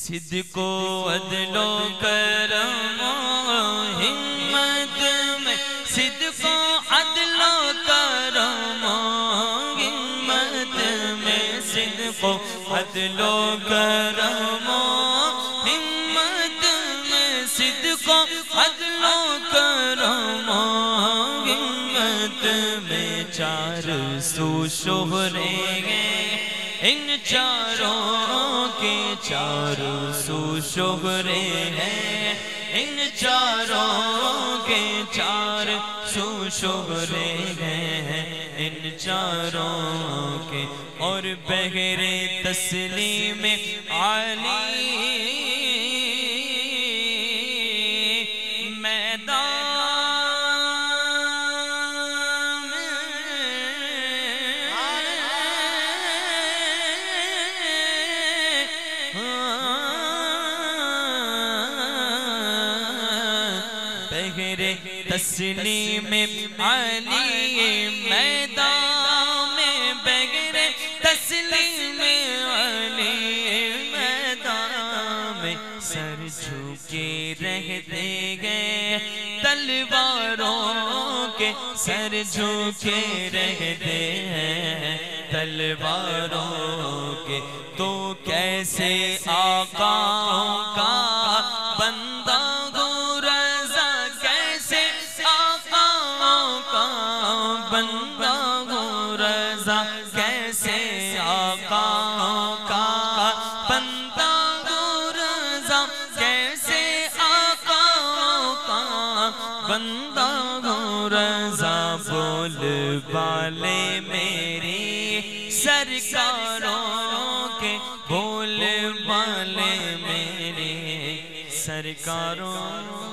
صدق و عدل و کرم و ہمت میں، صدق و عدل و کرم و ہمت میں، صدق و عدل و کرم و ہمت میں، صدق و عدل و کرم و ہمت میں، چار سو شہرے ہیں ان چاروں کے، چار سو شہرے ہیں ان چاروں کے، چار سو شہرے ہیں ان چاروں کے، اور بغیر تسلیم علی تسلیم علی میدان میں، بغیر تسلیم علی میدان میں، سر جھکے رہتے گئے تلواروں کے، سر جھکے رہتے ہیں تلواروں کے، تو کیسے آقاؤں کا بندہ بندہ ہو رضا، کیسے آقاؤں کا بندہ ہو رضا، کیسے آقاؤں کا بندہ ہو رضا، بول بالے میری سرکاروں کے، بول بالے میرے سرکاروں